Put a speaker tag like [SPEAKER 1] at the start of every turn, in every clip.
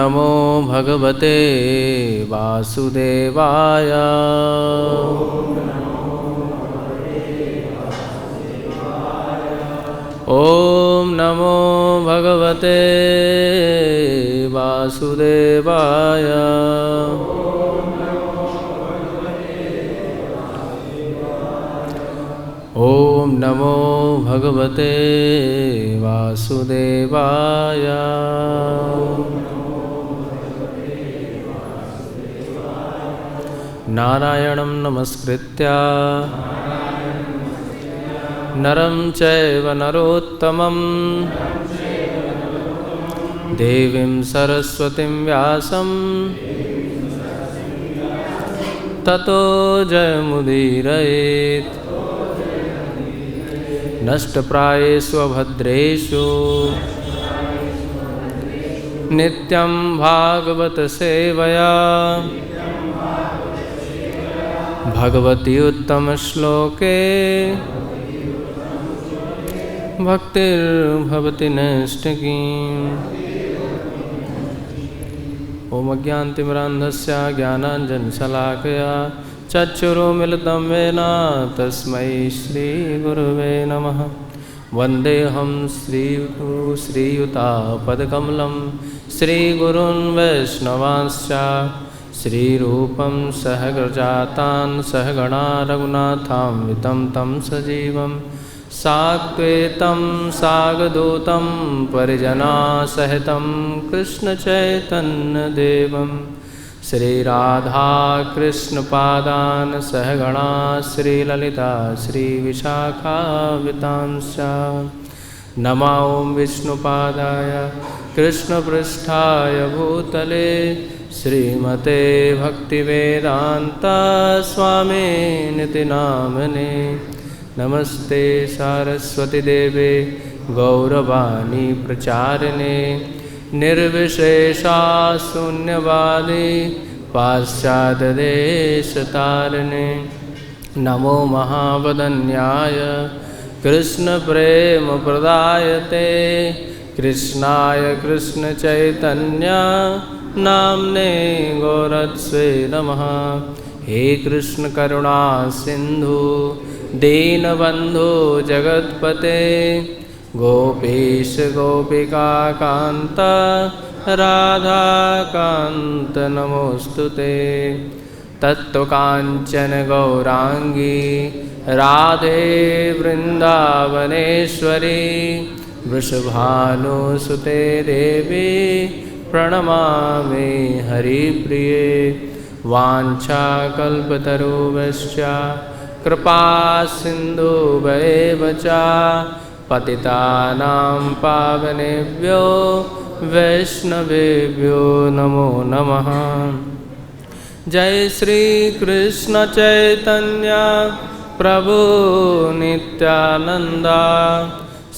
[SPEAKER 1] नमो भगवते वासुदेवाय। ओम नमो भगवते वासुदेवाय। ओम नमो भगवते वासुदेवाय। नारायणं नमस्कृत्य नरं चैव नरोत्तमं देवीं सरस्वतीं व्यासं ततो जयमुदीरयेत्। नष्टप्रायेषु भद्रेषु नित्यं भागवत सेवया भगवती उत्तम श्लोके भक्तिर्भवति नैष्ठिकी। ओम अज्ञानतिमिरान्धस्य ज्ञानाञ्जनशलाकया चक्षुरुन्मीलितं येन तस्मै श्रीगुरुवे नमः। वन्देऽहं श्रीयुतापदकमलं श्रीगुरून् वैष्णवांश्च श्रीरूपं सहगजातान् सहगणा रघुनाथान्वितं तं सजीवं साद्वैतं सावधूतं परिजनसहितं कृष्णचैतन्यदेवं श्रीराधाकृष्णपादान् सहगणा श्रीललिता श्रीविशाखान्वितांश्च। नमो विष्णुपादाय कृष्णपृष्ठाय भूतले श्रीमते भक्तिवेदान्ता स्वामिनिति नामने। नमस्ते सारस्वती देवे गौरवाणी प्रचारिणे निर्विशेषा शून्यवादी पाश्चात्यदेशतारिणे। नमो महावदन्याय कृष्णप्रेमप्रदायते कृष्णाय कृष्णचैतन्य नाम्ने गौरत्से नमः। हे कृष्ण करुणा सिंधु दीनबंधु जगत्पते गोपेश गोपिका कांत राधा कांत नमोस्तुते। तत्त्वकाञ्चन गौरांगी राधे वृंदावनेश्वरी वृषभानुसुते देवी प्रणमामि हरिप्रिये। वाञ्छाकल्पतरुभ्यश्च कृपा सिन्धुभ्येव च पतितानां पावनेभ्यो वैष्णवेभ्यो नमो नमः। जय श्री कृष्ण चैतन्य प्रभु नित्यानंद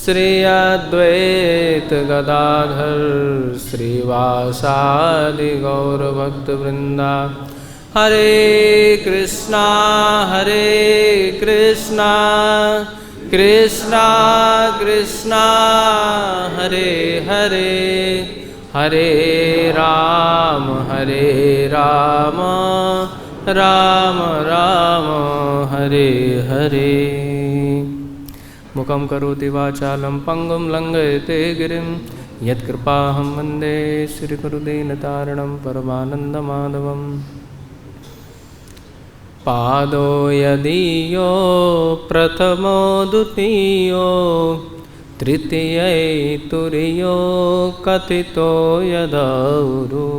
[SPEAKER 1] श्री अद्वैत गदाधर श्रीवासादि गौरभक्तवृंदा। हरे कृष्णा कृष्णा कृष्णा हरे हरे हरे राम राम राम हरे हरे। मुखं करोति वाचालं पंगुं लंघयते गिरिं यत्कृपाहं वन्दे श्रीगुरुदीनतारिणं परमानन्दमाधवम्। पादो यदीयो प्रथमो द्वितीयो तृतीयैतुर्यो कथितो यदौरु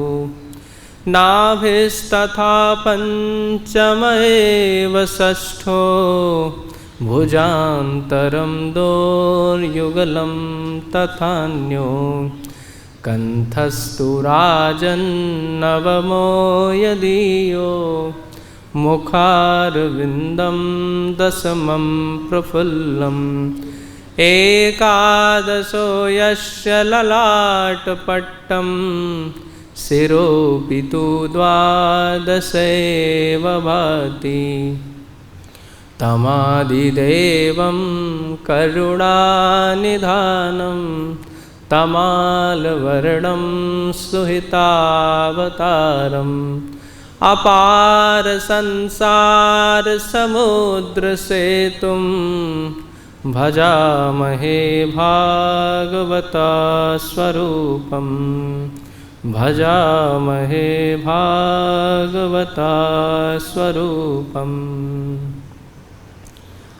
[SPEAKER 1] नाभिस्तथा पञ्चमैव षष्ठो भुजान्तरं दोर्युगलं तथान्यो कण्ठस्तु राजन्नवमो यदीयो मुखारविन्दं दशमं प्रफुल्लम् एकादशो यस्य ललाटपट्टं शिरोऽपि तु द्वादशैव भाति तमादिदेवं करुणानिधानं तमालवर्णं सुहितावतारम् अपार संसार समुद्र सेतुं भजामहे भागवता स्वरूपं भजामहे भागवता स्वरूपम्।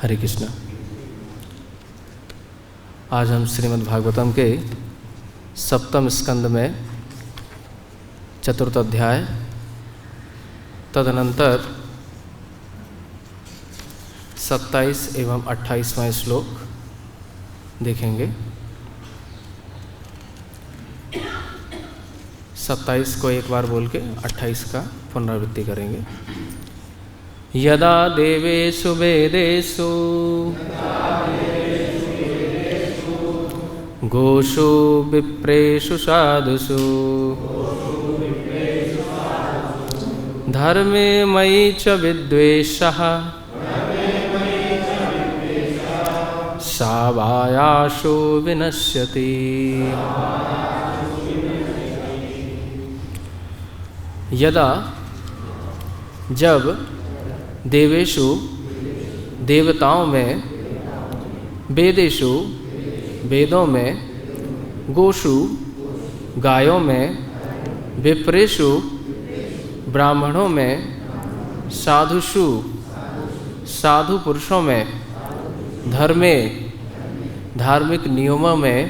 [SPEAKER 1] हरे कृष्ण। आज हम श्रीमद् भागवतम के सप्तम स्कंद में चतुर्थ अध्याय तदनंतर 27 एवं 28वां श्लोक देखेंगे। 27 को एक बार बोल के 28 का पुनरावृत्ति करेंगे। यदा देवेषु वेदेषु गोषु विप्रेषु साधुषु धर्मे मयि च विद्वेषः सावायाशो विनश्यति। यदा जब देवेषु देवताओं में वेदेषु वेदों में गोषु गायों में विप्रेषु ब्राह्मणों में साधुषु साधु पुरुषों में धर्मे धार्मिक नियमों में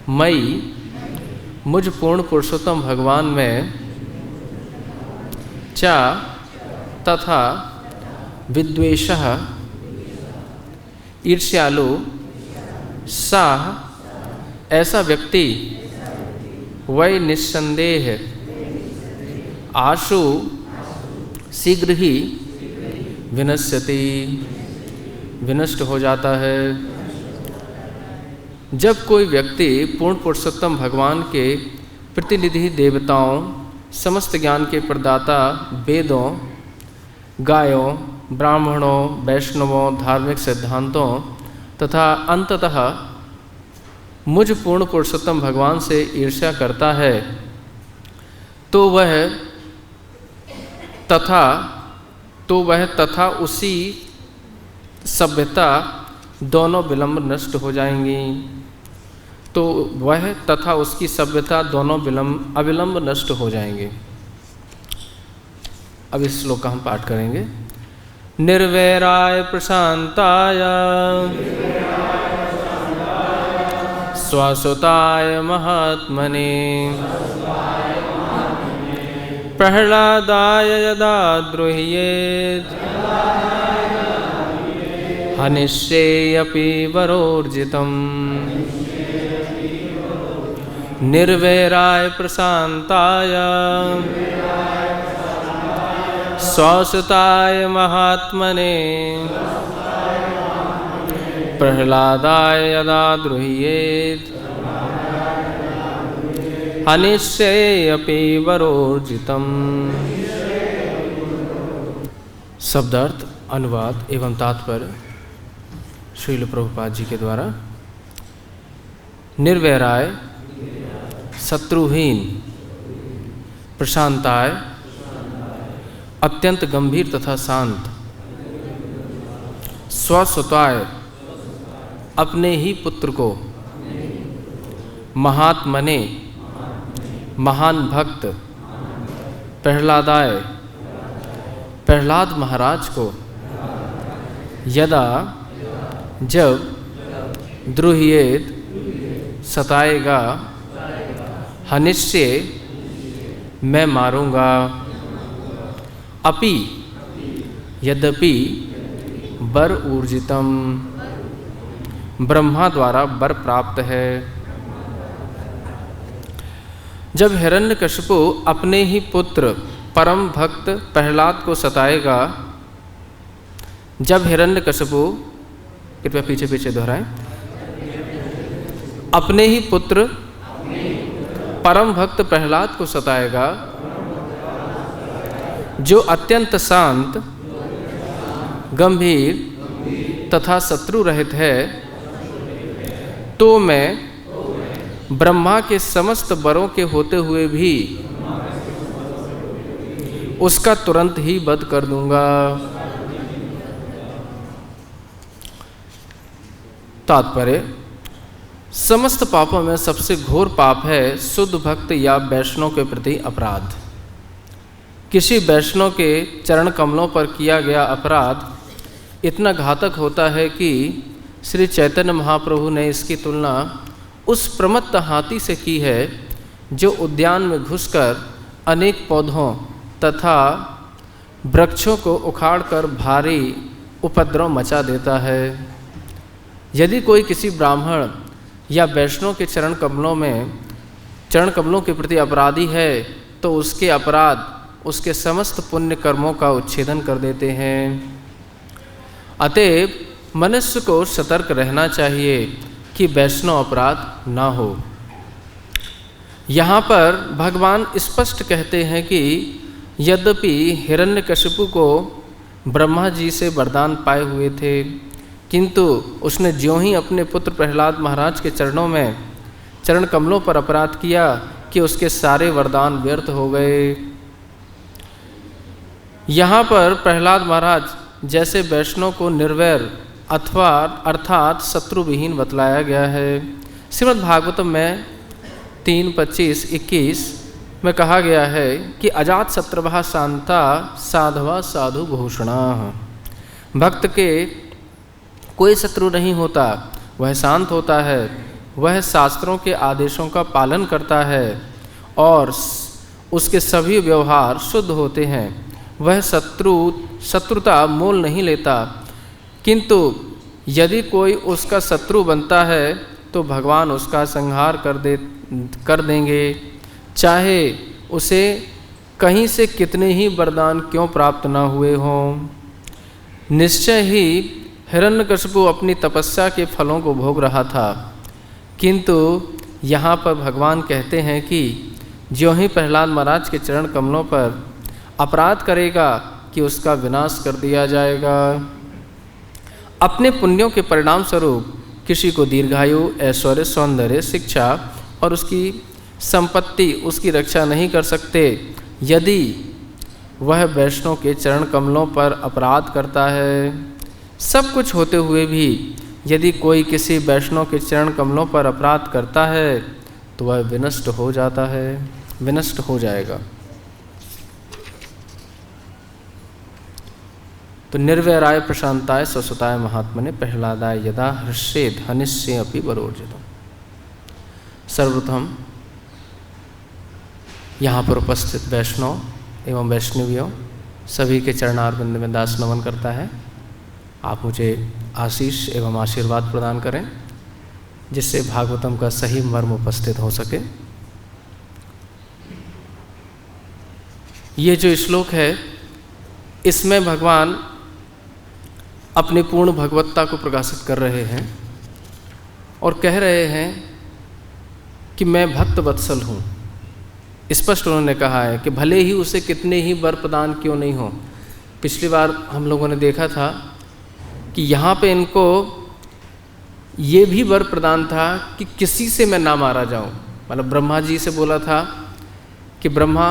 [SPEAKER 1] मई मुझ पूर्ण पुरुषोत्तम भगवान में चा तथा विद्वेषः ईर्ष्यालु साह ऐसा व्यक्ति वै निस्संदेह आशु शीघ्र ही विनश्यति विनष्ट हो जाता है। जब कोई व्यक्ति पूर्ण पुरुषोत्तम भगवान के प्रतिनिधि देवताओं समस्त ज्ञान के प्रदाता वेदों गायों ब्राह्मणों वैष्णवों धार्मिक सिद्धांतों तथा अंततः मुझ पूर्ण पुरुषोत्तम भगवान से ईर्ष्या करता है तो वह तथा उसी सभ्यता दोनों विलंब नष्ट हो जाएंगी। तो वह तथा उसकी सभ्यता दोनों अविलंब नष्ट हो जाएंगे। अब इस श्लोक का हम पाठ करेंगे। निर्वैराय प्रशांताय स्वासुताय महात्मने प्रह्लादाय यदा द्रोह्येत् हनिष्येऽपि वरोर्जितम्। निर्वैराय प्रशांताय स्वासुताय महात्मने प्रह्लादाय यदा द्रोह्येत् हनिष्येऽपि वरोर्जितम्। शब्दार्थ अनुवाद एवं तात्पर्य श्रील प्रभुपाद जी के द्वारा। निर्वैराय शत्रुहीन प्रशांताय अत्यंत गंभीर तथा शांत स्वसुताय अपने ही पुत्र को महात्मने महान भक्त प्रह्लादाय प्रह्लाद महाराज को यदा जब द्रोह्येत सताएगा हनिष्ये मैं मारूंगा अपि यद्यपि वर ऊर्जितम ब्रह्मा द्वारा वर प्राप्त है। जब हिरण्यकशिपु अपने ही पुत्र परम भक्त प्रह्लाद को सताएगा, जब हिरण्यकशिपु कृपया पीछे पीछे दोहराएं, अपने ही पुत्र परम भक्त प्रह्लाद को सताएगा जो अत्यंत शांत गंभीर तथा शत्रु रहित है, तो मैं ब्रह्मा के समस्त वरों के होते हुए भी उसका तुरंत ही वध कर दूंगा। तात्पर्य, समस्त पापों में सबसे घोर पाप है शुद्ध भक्त या वैष्णव के प्रति अपराध। किसी वैष्णव के चरण कमलों पर किया गया अपराध इतना घातक होता है कि श्री चैतन्य महाप्रभु ने इसकी तुलना उस प्रमत्त हाथी से की है जो उद्यान में घुसकर अनेक पौधों तथा वृक्षों को उखाड़कर भारी उपद्रव मचा देता है। यदि कोई किसी ब्राह्मण या वैष्णव के चरण कमलों के प्रति अपराधी है तो उसके अपराध उसके समस्त पुण्य कर्मों का उच्छेदन कर देते हैं। अतएव मनुष्य को सतर्क रहना चाहिए कि वैष्णव अपराध ना हो। यहाँ पर भगवान स्पष्ट कहते हैं कि यद्यपि हिरण्यकशिपु को ब्रह्मा जी से वरदान पाए हुए थे, किंतु उसने ज्यों ही अपने पुत्र प्रहलाद महाराज के चरण कमलों पर अपराध किया कि उसके सारे वरदान व्यर्थ हो गए। यहाँ पर प्रहलाद महाराज जैसे वैष्णव को निर्वैर अर्थात शत्रु विहीन बतलाया गया है। श्रीमद् भागवतम में 3:25-21 में कहा गया है कि अजात शत्रवः शांता साधवा साधु भूषणा। भक्त के कोई शत्रु नहीं होता, वह शांत होता है, वह शास्त्रों के आदेशों का पालन करता है और उसके सभी व्यवहार शुद्ध होते हैं। वह शत्रुता मोल नहीं लेता, किंतु यदि कोई उसका शत्रु बनता है तो भगवान उसका संहार कर देंगे, चाहे उसे कहीं से कितने ही वरदान क्यों प्राप्त न हुए हों। निश्चय ही हिरण्यकशिपु अपनी तपस्या के फलों को भोग रहा था, किंतु यहाँ पर भगवान कहते हैं कि ज्यों ही प्रहलाद महाराज के चरण कमलों पर अपराध करेगा कि उसका विनाश कर दिया जाएगा। अपने पुण्यों के परिणाम स्वरूप किसी को दीर्घायु, ऐश्वर्य, सौंदर्य, शिक्षा और उसकी संपत्ति उसकी रक्षा नहीं कर सकते यदि वह वैष्णव के चरण कमलों पर अपराध करता है। सब कुछ होते हुए भी यदि कोई किसी वैष्णव के चरण कमलों पर अपराध करता है तो वह विनष्ट हो जाता है, विनष्ट हो जाएगा। तो निर्वैराय प्रशांताय स्वसुताय महात्मने प्रहलादाय यदा हर्षेद हनिष्ये अपि वरोर्जितम्। सर्वप्रथम यहाँ पर उपस्थित वैष्णव एवं वैष्णवियों सभी के चरणारविंद में दास नमन करता है। आप मुझे आशीष एवं आशीर्वाद प्रदान करें जिससे भागवतम का सही मर्म उपस्थित हो सके। ये जो श्लोक है इसमें भगवान अपनी पूर्ण भगवत्ता को प्रकाशित कर रहे हैं और कह रहे हैं कि मैं भक्त वत्सल हूँ। स्पष्ट उन्होंने कहा है कि भले ही उसे कितने ही वर प्रदान क्यों नहीं हो। पिछली बार हम लोगों ने देखा था कि यहाँ पे इनको ये भी वर प्रदान था कि किसी से मैं ना मारा जाऊँ। मतलब ब्रह्मा जी से बोला था कि ब्रह्मा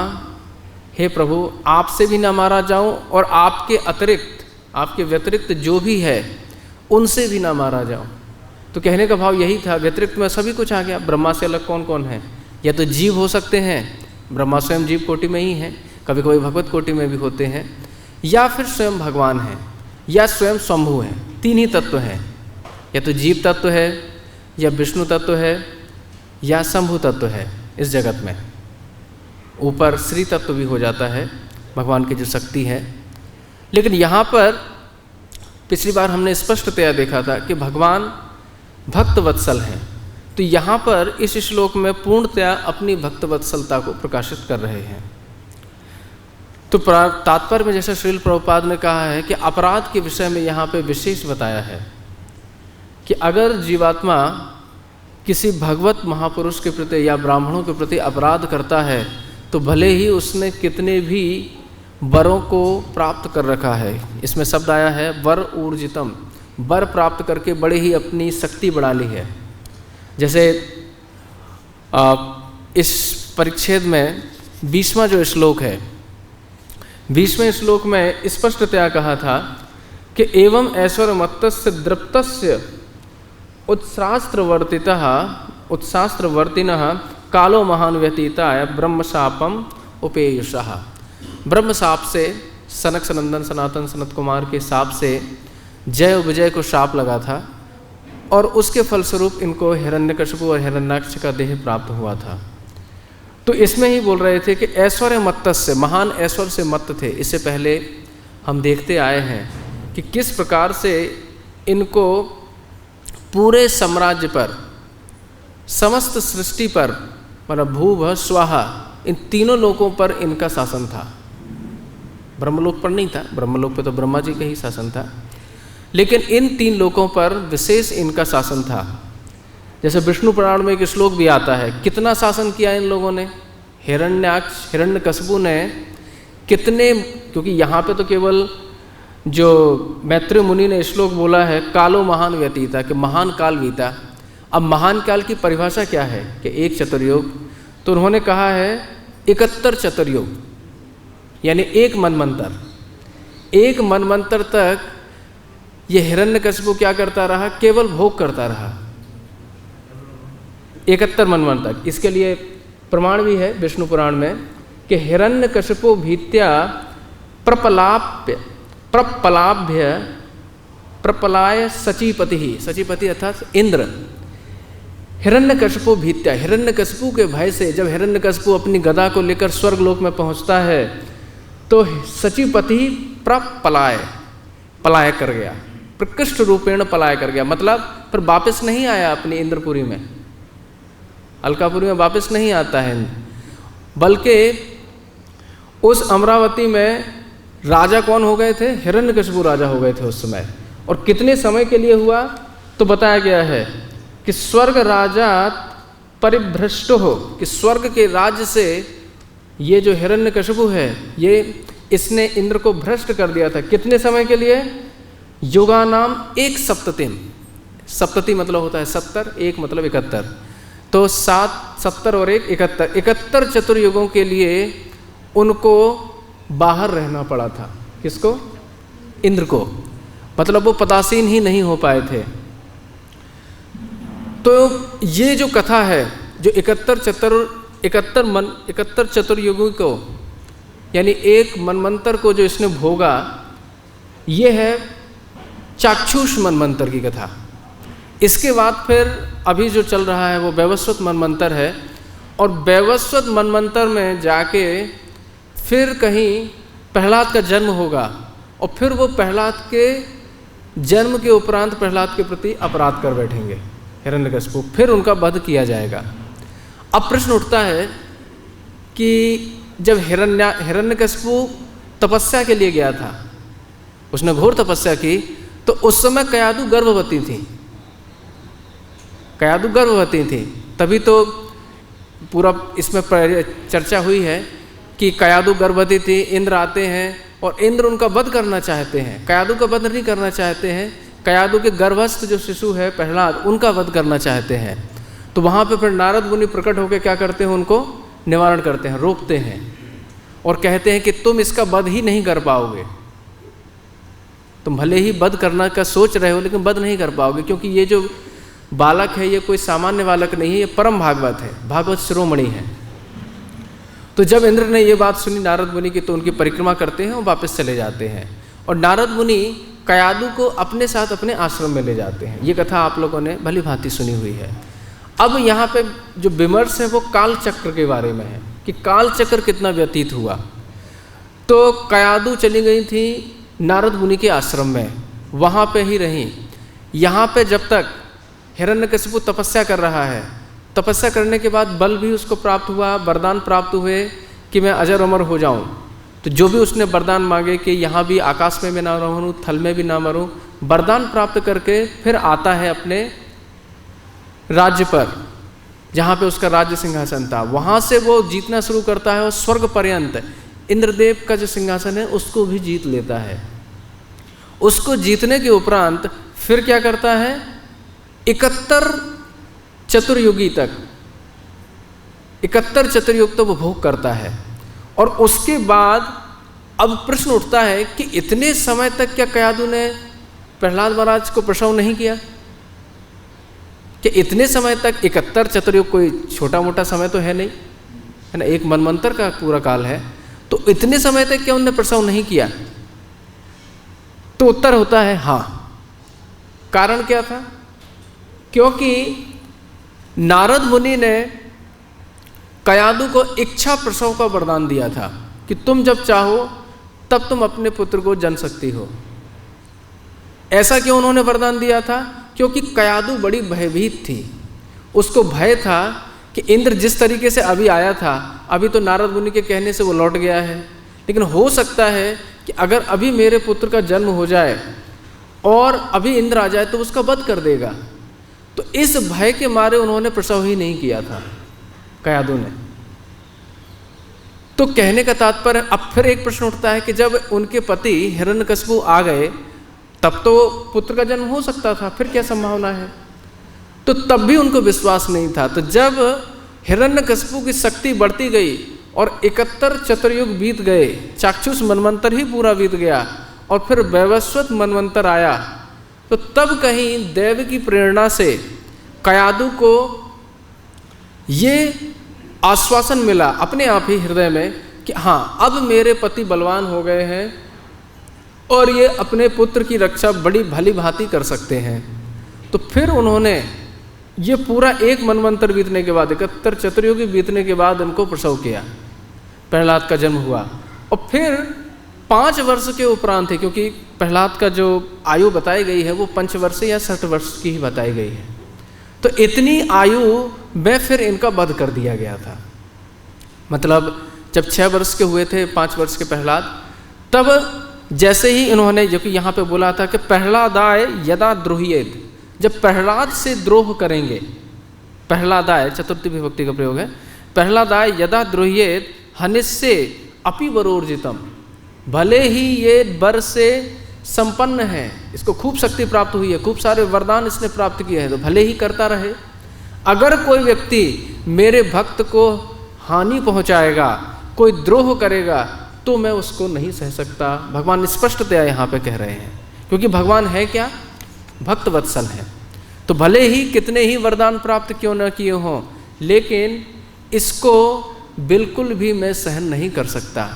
[SPEAKER 1] हे प्रभु आपसे भी ना मारा जाऊँ और आपके व्यतिरिक्त जो भी है उनसे भी ना मारा जाऊँ। तो कहने का भाव यही था, व्यतिरिक्त में सभी कुछ आ गया। ब्रह्मा से अलग कौन कौन है? या तो जीव हो सकते हैं, ब्रह्मा स्वयं जीव कोटि में ही हैं, कभी कभी भगवत कोटि में भी होते हैं, या फिर स्वयं भगवान हैं या स्वयं शंभु हैं। तीन ही तत्व हैं, या तो जीव तत्व है या विष्णु तत्व है या शंभु तत्व है इस जगत में। ऊपर श्री तत्व भी हो जाता है भगवान की जो शक्ति है। लेकिन यहाँ पर पिछली बार हमने स्पष्टतया देखा था कि भगवान भक्त वत्सल हैं। तो यहाँ पर इस श्लोक में पूर्णतया अपनी भक्त वत्सलता को प्रकाशित कर रहे हैं। तो तात्पर्य में जैसा श्रील प्रभुपाद ने कहा है कि अपराध के विषय में यहाँ पे विशेष बताया है कि अगर जीवात्मा किसी भगवत महापुरुष के प्रति या ब्राह्मणों के प्रति अपराध करता है तो भले ही उसने कितने भी वरों को प्राप्त कर रखा है, इसमें शब्द आया है वर ऊर्जितम, वर प्राप्त करके बड़े ही अपनी शक्ति बढ़ा ली है। जैसे इस परिच्छेद में 20वां जो श्लोक है, 20वें श्लोक में स्पष्टतया कहा था कि एवं ऐश्वर्यमत्तस्य दृप्तस्य उत्शास्त्रवर्तिनः कालो महान व्यतीताय ब्रह्मशापम उपेयुषः। ब्रह्मशाप से, सनक सनंदन सनातन सनत कुमार के शाप से जय विजय को शाप लगा था और उसके फलस्वरूप इनको हिरण्यकशिपु और हिरण्याक्ष का देह प्राप्त हुआ था। तो इसमें ही बोल रहे थे कि ऐश्वर्य मत्तस्य, महान ऐश्वर्य से मत्त थे। इससे पहले हम देखते आए हैं कि किस प्रकार से इनको पूरे साम्राज्य पर, समस्त सृष्टि पर, मतलब भू भ स्वाहा, इन तीनों लोकों पर इनका शासन था। ब्रह्मलोक पर नहीं था, ब्रह्मलोक पे तो ब्रह्मा जी का ही शासन था, लेकिन इन 3 लोकों पर विशेष इनका शासन था। जैसे विष्णु पुराण में एक श्लोक भी आता है, कितना शासन किया इन लोगों ने। हिरण्याक्ष, हिरण्यकशिपु ने कितने, क्योंकि यहाँ पे तो केवल जो मैत्रेय मुनि ने श्लोक बोला है कालो महान व्यतीता, कि महान काल बीता। अब महान काल की परिभाषा क्या है कि एक चतुर्युग, तो उन्होंने कहा है 71 चतुर्युग, यानी एक मनमंत्र। एक मनमंत्र तक ये हिरण्यकशिपु क्या करता रहा, केवल भोग करता रहा 71 मनमंत्र तक। इसके लिए प्रमाण भी है विष्णु पुराण में कि हिरण्यकशिपु भीत्या प्रपलाय सचीपति, सचीपति अर्थात इंद्र। हिरण्यकशिपु भीत्या, हिरण्यकशिपु के भय से जब हिरण्यकशिपु अपनी गदा को लेकर स्वर्गलोक में पहुंचता है तो सचीपति प्रपलाय, पलाय कर गया, प्रकृष्ट रूपेण पलाय कर गया। मतलब फिर वापस नहीं आया अपनी इंद्रपुरी में, अलकापुरी में वापस नहीं आता है, बल्कि उस अमरावती में राजा कौन हो गए थे, हिरण्यकशिपु राजा हो गए थे उस समय। और कितने समय के लिए हुआ, तो बताया गया है कि स्वर्ग राजा परिभ्रष्ट हो, कि स्वर्ग के राज्य से ये जो हिरण्यकशिपु है ये इसने इंद्र को भ्रष्ट कर दिया था। कितने समय के लिए, युगा नाम 1 सप्ततिम, सप्तति मतलब होता है 70, 1 मतलब 71, तो 7, 70 और 1 71, 71 चतुर्युगों के लिए उनको बाहर रहना पड़ा था। किसको, इंद्र को, मतलब वो पदासीन ही नहीं हो पाए थे। तो ये जो कथा है, जो 71 चतुर्युगों को, यानी एक मनमंत्र को जो इसने भोगा, ये है चाक्षुष मनमंत्र की कथा। इसके बाद फिर अभी जो चल रहा है वो वैवस्वत मनमंत्र है, और वैवस्वत मनमंत्र में जाके फिर कहीं प्रहलाद का जन्म होगा, और फिर वो प्रहलाद के जन्म के उपरांत प्रहलाद के प्रति अपराध कर बैठेंगे हिरण्यकशिपु, फिर उनका वध किया जाएगा। अब प्रश्न उठता है कि जब हिरण्यकशिपु तपस्या के लिए गया था, उसने घोर तपस्या की, तो उस समय कयादु गर्भवती थी, कयादु गर्भवती थी। तभी तो पूरा इसमें चर्चा हुई है कि कयादु गर्भवती थी, इंद्र आते हैं और इंद्र उनका वध करना चाहते हैं। कयादु का वध नहीं करना चाहते हैं, कयादु के गर्भस्थ जो शिशु है प्रहलाद, उनका वध करना चाहते हैं। तो वहाँ पे फिर नारद मुनि प्रकट होकर क्या करते हैं, उनको निवारण करते हैं, रोकते हैं और कहते हैं कि तुम इसका वध ही नहीं कर पाओगे। तुम भले ही वध करना का सोच रहे हो, लेकिन वध नहीं कर पाओगे, क्योंकि ये जो बालक है ये कोई सामान्य बालक नहीं है, ये परम भागवत है, भागवत शिरोमणि है। तो जब इंद्र ने ये बात सुनी नारद मुनि की, तो उनकी परिक्रमा करते हैं और वापस चले जाते हैं, और नारद मुनि कयादु को अपने साथ अपने आश्रम में ले जाते हैं। ये कथा आप लोगों ने भली भांति सुनी हुई है। अब यहाँ पे जो विमर्श है वो काल चक्र के बारे में है कि काल चक्र कितना व्यतीत हुआ। तो कयादु चली गई थी नारद मुनि के आश्रम में, वहाँ पे ही रहीं। यहाँ पे जब तक हिरण्यकशिपु तपस्या कर रहा है, तपस्या करने के बाद बल भी उसको प्राप्त हुआ, वरदान प्राप्त हुए कि मैं अजर अमर हो जाऊँ। तो जो भी उसने वरदान मांगे कि यहाँ भी आकाश में भी ना रहूँ, थल में भी ना मरूँ, वरदान प्राप्त करके फिर आता है अपने राज्य पर, जहाँ पे उसका राज्य सिंहासन था। वहाँ से वो जीतना शुरू करता है और स्वर्ग पर्यंत इंद्रदेव का जो सिंहासन है उसको भी जीत लेता है। उसको जीतने के उपरांत फिर क्या करता है, 71 चतुर्युगी तक 71 चतुर्युग तो वो भोग करता है। और उसके बाद अब प्रश्न उठता है कि इतने समय तक क्या कयादू ने प्रहलाद महाराज को प्रसव नहीं किया? कि इतने समय तक 71 चतुर्युग कोई छोटा मोटा समय तो है नहीं, है ना, एक मनवंतर का पूरा काल है, तो इतने समय तक क्या उन्होंने प्रसव नहीं किया? तो उत्तर होता है हाँ। कारण क्या था? क्योंकि नारद मुनि ने कयादू को इच्छा प्रसव का वरदान दिया था कि तुम जब चाहो तब तुम अपने पुत्र को जन सकती हो। ऐसा क्यों उन्होंने वरदान दिया था? क्योंकि कयादू बड़ी भयभीत थी। उसको भय था कि इंद्र जिस तरीके से अभी आया था, अभी तो नारद मुनि के कहने से वो लौट गया है, लेकिन हो सकता है कि अगर अभी मेरे पुत्र का जन्म हो जाए और अभी इंद्र आ जाए तो उसका वध कर देगा। तो इस भय के मारे उन्होंने प्रसव ही नहीं किया था कयादू ने। तो कहने का तात्पर्य, अब फिर एक प्रश्न उठता है कि जब उनके पति हिरण्यकशिपु आ गए तब तो पुत्र का जन्म हो सकता था, फिर क्या संभावना है? तो तब भी उनको विश्वास नहीं था। तो जब हिरण्यकशिपु की शक्ति बढ़ती गई और 71 चतुर्युग बीत गए, चाक्षुष मनवंतर ही पूरा बीत गया और फिर वैवस्वत मनवंतर आया, तो तब कहीं देव की प्रेरणा से कयादू को ये आश्वासन मिला अपने आप ही हृदय में कि हाँ, अब मेरे पति बलवान हो गए हैं और ये अपने पुत्र की रक्षा बड़ी भली भांति कर सकते हैं। तो फिर उन्होंने ये पूरा एक मनवंतर बीतने के बाद, 71 चतुर्युगी बीतने के बाद उनको प्रसव किया, प्रहलाद का जन्म हुआ। और फिर 5 वर्ष के उपरांत है, क्योंकि प्रहलाद का जो आयु बताई गई है वो 5 वर्ष या 60 वर्ष की ही बताई गई है, तो इतनी आयु में फिर इनका वध कर दिया गया था। मतलब जब 6 वर्ष के हुए थे, 5 वर्ष के प्रहलाद, तब जैसे ही इन्होंने, जो कि यहाँ पे बोला था कि प्रहलादाय यदा द्रोहियेत, जब प्रहलाद से द्रोह करेंगे, प्रहलादाय चतुर्थी विभक्ति का प्रयोग है, प्रहलादाय यदा द्रोहियेत हनिस्से अपि वरोर्जितम, भले ही ये वर से संपन्न है, इसको खूब शक्ति प्राप्त हुई है, खूब सारे वरदान इसने प्राप्त किए हैं, तो भले ही करता रहे, अगर कोई व्यक्ति मेरे भक्त को हानि पहुंचाएगा, कोई द्रोह करेगा, तो मैं उसको नहीं सह सकता। भगवान स्पष्टतया यहाँ पे कह रहे हैं, क्योंकि भगवान है क्या? भक्त वत्सल है। तो भले ही कितने ही वरदान प्राप्त क्यों न किए हों, लेकिन इसको बिल्कुल भी मैं सहन नहीं कर सकता।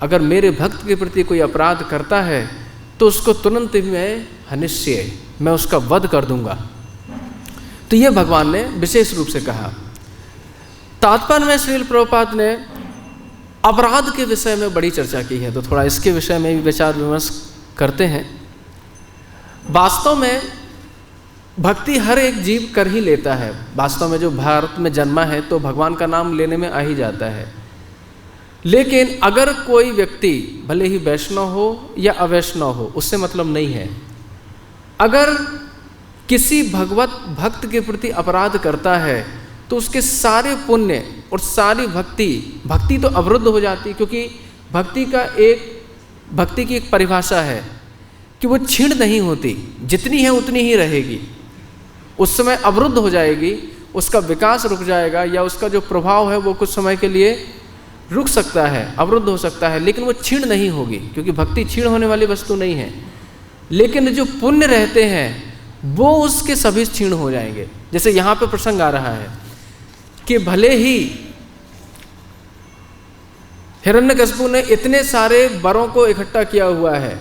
[SPEAKER 1] अगर मेरे भक्त के प्रति कोई अपराध करता है तो उसको तुरंत मैं हनिष्य, मैं उसका वध कर दूंगा। तो ये भगवान ने विशेष रूप से कहा। तात्पर्य में श्रील प्रभुपाद ने अपराध के विषय में बड़ी चर्चा की है, तो थोड़ा इसके विषय में भी विचार विमर्श करते हैं। वास्तव में भक्ति हर एक जीव कर ही लेता है। वास्तव में जो भारत में जन्मा है तो भगवान का नाम लेने में आ ही जाता है, लेकिन अगर कोई व्यक्ति भले ही वैष्णव हो या अवैष्णव हो, उससे मतलब नहीं है। अगर किसी भगवत भक्त के प्रति अपराध करता है तो उसके सारे पुण्य और सारी भक्ति तो अवरुद्ध हो जाती है, क्योंकि भक्ति की एक परिभाषा है कि वो क्षीण नहीं होती, जितनी है उतनी ही रहेगी। उस समय अवरुद्ध हो जाएगी, उसका विकास रुक जाएगा, या उसका जो प्रभाव है वो कुछ समय के लिए रुक सकता है, अवरुद्ध हो सकता है, लेकिन वो क्षीण नहीं होगी, क्योंकि भक्ति क्षीण होने वाली वस्तु नहीं है। लेकिन जो पुण्य रहते हैं वो उसके सभी क्षीण हो जाएंगे। जैसे यहाँ पे प्रसंग आ रहा है कि भले ही हिरण्यकशिपु ने इतने सारे वरों को इकट्ठा किया हुआ है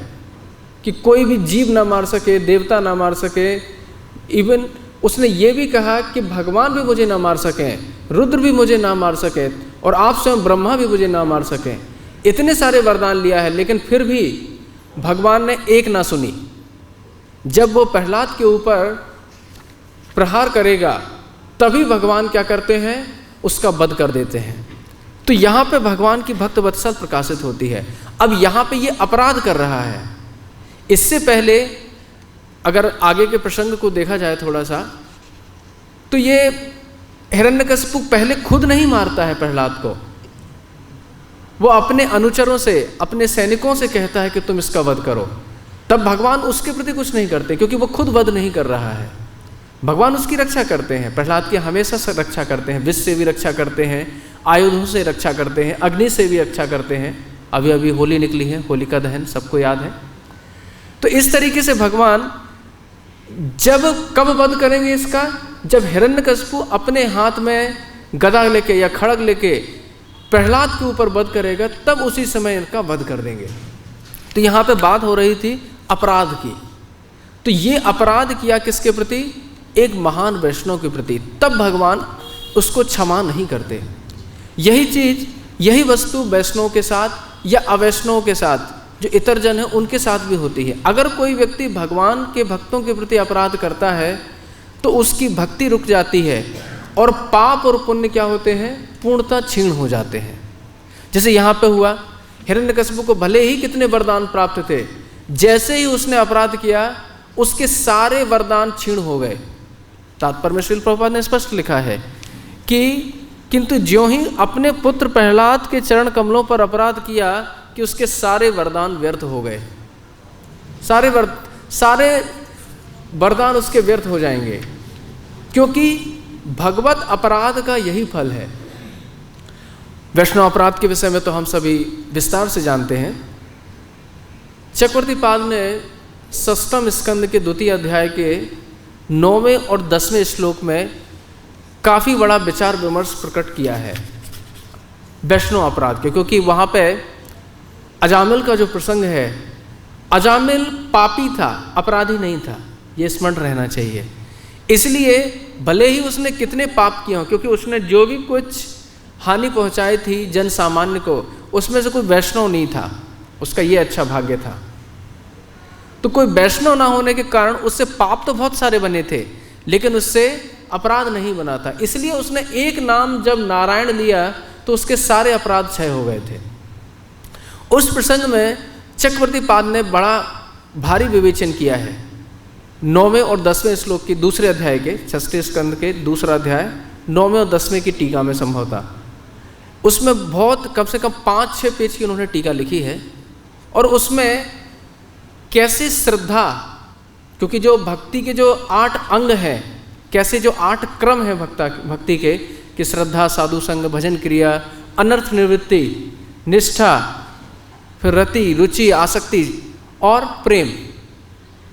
[SPEAKER 1] कि कोई भी जीव ना मार सके, देवता ना मार सके, इवन उसने ये भी कहा कि भगवान भी मुझे ना मार सकें, रुद्र भी मुझे ना मार सके, और आप स्वयं ब्रह्मा भी मुझे ना मार सकें। इतने सारे वरदान लिया है, लेकिन फिर भी भगवान ने एक ना सुनी। जब वो प्रहलाद के ऊपर प्रहार करेगा तभी भगवान क्या करते हैं? उसका वध कर देते हैं। तो यहाँ पे भगवान की भक्त वत्सल प्रकाशित होती है। अब यहाँ पे ये अपराध कर रहा है। इससे पहले अगर आगे के प्रसंग को देखा जाए थोड़ा सा, तो ये हिरण्यकशिपु पहले खुद नहीं मारता है प्रहलाद को, वो अपने अनुचरों से, अपने सैनिकों से कहता है कि तुम इसका वध करो। तब भगवान उसके प्रति कुछ नहीं करते, क्योंकि वो खुद वध नहीं कर रहा है। भगवान उसकी रक्षा करते हैं, प्रहलाद की हमेशा से रक्षा करते हैं, विष से भी रक्षा करते हैं, आयुधों से रक्षा करते हैं, अग्नि से भी रक्षा करते हैं। अभी अभी होली निकली है, होलिका दहन सबको याद है। तो इस तरीके से भगवान कब वध करेंगे इसका, जब हिरण्यकशिपु अपने हाथ में गदा लेके या खड़ग लेके प्रहलाद के ऊपर वध करेगा, तब उसी समय इनका वध कर देंगे। तो यहाँ पे बात हो रही थी अपराध की। तो ये अपराध किया किसके प्रति, एक महान वैष्णव के प्रति, तब भगवान उसको क्षमा नहीं करते। यही चीज, यही वस्तु वैष्णव के साथ या अवैष्णव के साथ, जो इतर जन है उनके साथ भी होती है। अगर कोई व्यक्ति भगवान के भक्तों के प्रति अपराध करता है तो उसकी भक्ति रुक जाती है और पाप और पुण्य क्या होते हैं, पूर्णतः क्षीण हो जाते हैं। जैसे यहाँ पे हुआ, हिरण्यकशिपु को भले ही कितने वरदान प्राप्त थे, जैसे ही उसने अपराध किया उसके सारे वरदान क्षीण हो गए। तात्पर्य में श्रील प्रभुपाद ने स्पष्ट लिखा है कि किंतु ज्यों ही अपने पुत्र प्रहलाद के चरण कमलों पर अपराध किया कि उसके सारे वरदान व्यर्थ हो गए। सारे वरदान उसके व्यर्थ हो जाएंगे, क्योंकि भगवत अपराध का यही फल है। वैष्णव अपराध के विषय में तो हम सभी विस्तार से जानते हैं। चक्रवर्ती पाद ने षष्ठम स्कंद के 2 अध्याय के 9वें और 10वें श्लोक में काफ़ी बड़ा विचार विमर्श प्रकट किया है वैष्णव अपराध के, क्योंकि वहाँ पे अजामिल का जो प्रसंग है, अजामिल पापी था, अपराधी नहीं था, ये स्मरण रहना चाहिए। इसलिए भले ही उसने कितने पाप किए हों, क्योंकि उसने जो भी कुछ हानि पहुंचाई थी जन सामान्य को, उसमें से कोई वैष्णव नहीं था, उसका ये अच्छा भाग्य था। तो कोई वैष्णव ना होने के कारण उससे पाप तो बहुत सारे बने थे, लेकिन उससे अपराध नहीं बना था। इसलिए उसने एक नाम जब नारायण लिया तो उसके सारे अपराध क्षय हो गए थे। उस प्रसंग में चक्रवर्ती पाद ने बड़ा भारी विवेचन किया है। 9वें और 10वें श्लोक की 2 अध्याय के 6 स्कंद के 2 अध्याय 9वें और 10वें की टीका में संभवतः, उसमें बहुत कम से कम 5-6 पेज की उन्होंने टीका लिखी है। और उसमें कैसे श्रद्धा, क्योंकि जो भक्ति के जो 8 अंग हैं, कैसे जो 8 क्रम है भक्ति के, कि श्रद्धा, साधु संग, भजन क्रिया, अनर्थ निवृत्ति, निष्ठा, फिर रति, रुचि, आसक्ति और प्रेम,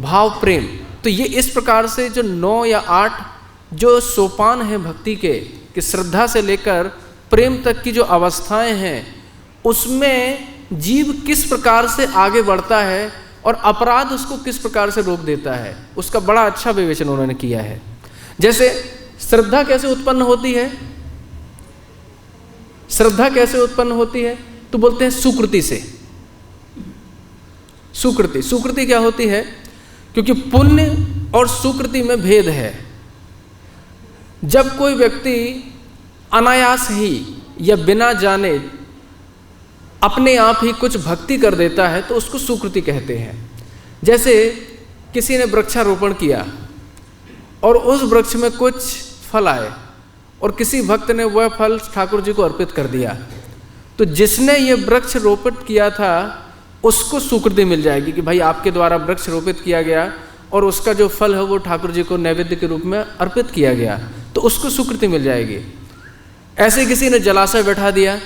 [SPEAKER 1] भाव प्रेम। तो ये इस प्रकार से जो 9 या 8 जो सोपान हैं भक्ति के, कि श्रद्धा से लेकर प्रेम तक की जो अवस्थाएं हैं, उसमें जीव किस प्रकार से आगे बढ़ता है और अपराध उसको किस प्रकार से रोक देता है, उसका बड़ा अच्छा विवेचन उन्होंने किया है। जैसे श्रद्धा कैसे उत्पन्न होती है, श्रद्धा कैसे उत्पन्न होती है, तो बोलते हैं सुकृति से। सुकृति क्या होती है, क्योंकि पुण्य और सुकृति में भेद है। जब कोई व्यक्ति अनायास ही या बिना जाने अपने आप ही कुछ भक्ति कर देता है तो उसको सुकृति कहते हैं। जैसे किसी ने वृक्षारोपण किया और उस वृक्ष में कुछ फल आए और किसी भक्त ने वह फल ठाकुर जी को अर्पित कर दिया, तो जिसने ये वृक्ष रोपित किया था उसको सुकृति मिल जाएगी कि भाई आपके द्वारा वृक्ष रोपित किया गया और उसका जो फल है वो ठाकुर जी को नैवेद्य के रूप में अर्पित किया गया, तो उसको सुकृति मिल जाएगी। ऐसे किसी ने जलाशय बैठा दिया